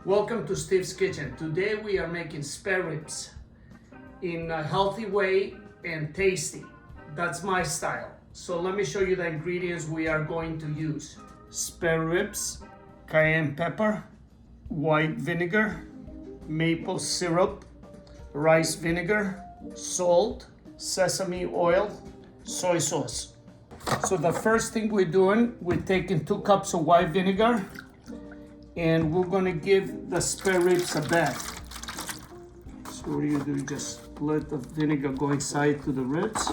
Welcome to Steve's Kitchen. Today we are making spare ribs in a healthy way and tasty. That's my style. So let me show you the ingredients we are going to use. Spare ribs, cayenne pepper, white vinegar, maple syrup, rice vinegar, salt, sesame oil, soy sauce. So the first thing we're doing, we're taking 2 cups of white vinegar and we're gonna give the spare ribs a bath. So what you do, just let the vinegar go inside to the ribs.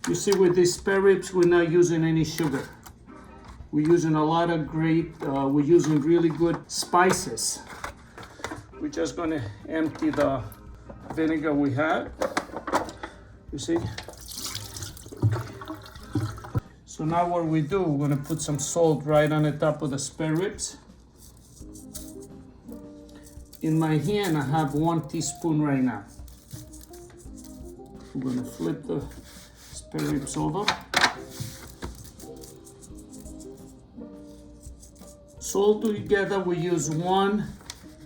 You see, with these spare ribs, we're not using any sugar. We're using a lot of we're using really good spices. We're just gonna empty the vinegar we have. You see? So now what we do, we're gonna put some salt right on the top of the spare ribs. In my hand, I have 1 teaspoon right now. We're gonna flip the spare ribs over. So all together, we use 1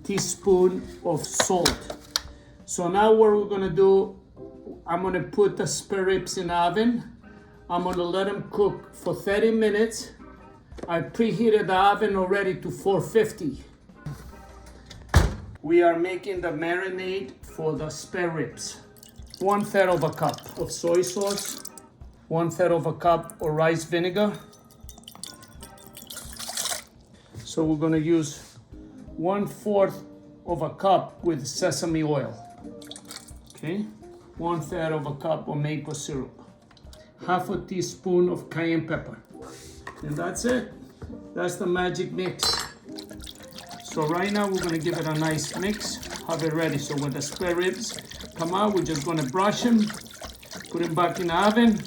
teaspoon of salt. So now what we're gonna do, I'm gonna put the spare ribs in the oven. I'm gonna let them cook for 30 minutes. I preheated the oven already to 450. We are making the marinade for the spare ribs. 1/3 of a cup of soy sauce, 1/3 of a cup of rice vinegar. So we're gonna use 1/4 of a cup with sesame oil. Okay, 1/3 of a cup of maple syrup. 1/2 teaspoon of cayenne pepper. And that's it. That's the magic mix. So right now we're gonna give it a nice mix, have it ready. So when the spare ribs come out, we're just gonna brush them, put them back in the oven.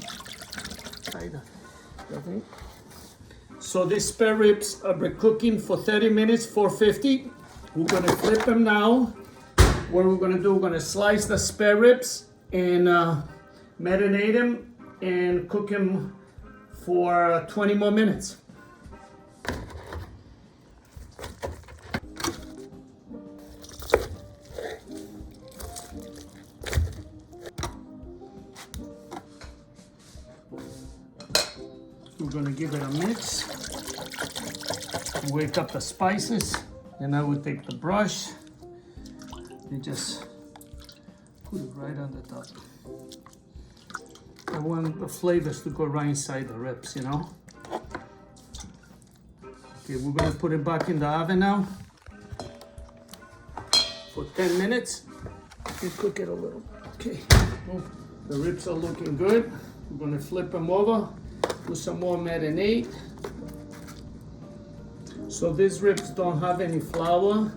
So these spare ribs are cooking for 30 minutes, 450. We're gonna flip them now. What we're gonna do, we're gonna slice the spare ribs and marinate them and cook them for 20 more minutes. We're gonna give it a mix to wake up the spices. And I will take the brush and just put it right on the top. I want the flavors to go right inside the ribs, you know? Okay, we're gonna put it back in the oven now for 10 minutes and cook it a little. Okay, the ribs are looking good. We're gonna flip them over, put some more marinade. So these ribs don't have any flour.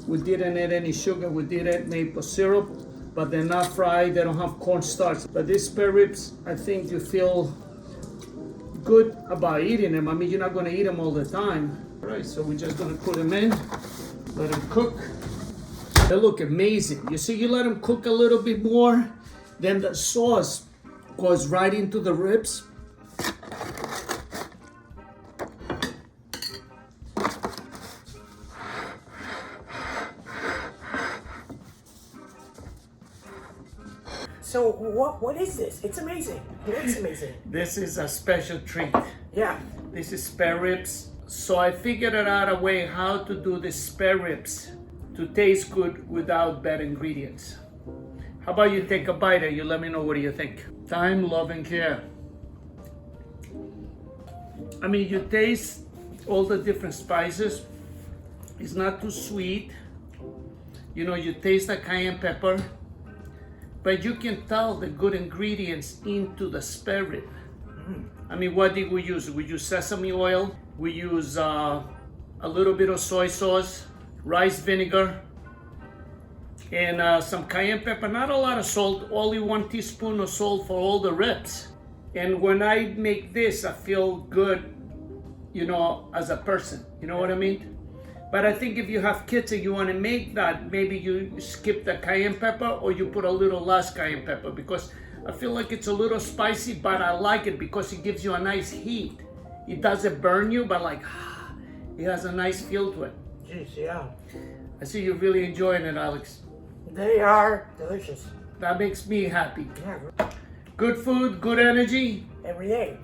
We didn't add any sugar. We did add maple syrup, but they're not fried. They don't have cornstarch. But these spare ribs, I think you feel good about eating them. I mean, you're not gonna eat them all the time. All right, so we're just gonna put them in, let them cook. They look amazing. You see, you let them cook a little bit more, then the sauce goes right into the ribs. So what is this? It's amazing. It looks amazing. This is a special treat. Yeah. This is spare ribs. So I figured out a way how to do the spare ribs to taste good without bad ingredients. How about you take a bite and you let me know what do you think? Time, love, and care. I mean, you taste all the different spices. It's not too sweet. You know, you taste the cayenne pepper. But you can tell the good ingredients into the spare rib. I mean, what did we use? We use sesame oil. We use a little bit of soy sauce, rice vinegar, and some cayenne pepper. Not a lot of salt, only 1 teaspoon of salt for all the ribs. And when I make this, I feel good, you know, as a person. You know what I mean? But I think if you have kids and you want to make that, maybe you skip the cayenne pepper or you put a little less cayenne pepper, because I feel like it's a little spicy, but I like it because it gives you a nice heat. It doesn't burn you, but like, It has a nice feel to it. Jeez, yeah. I see you're really enjoying it, Alex. They are delicious. That makes me happy. Yeah, Good food, good energy. every day.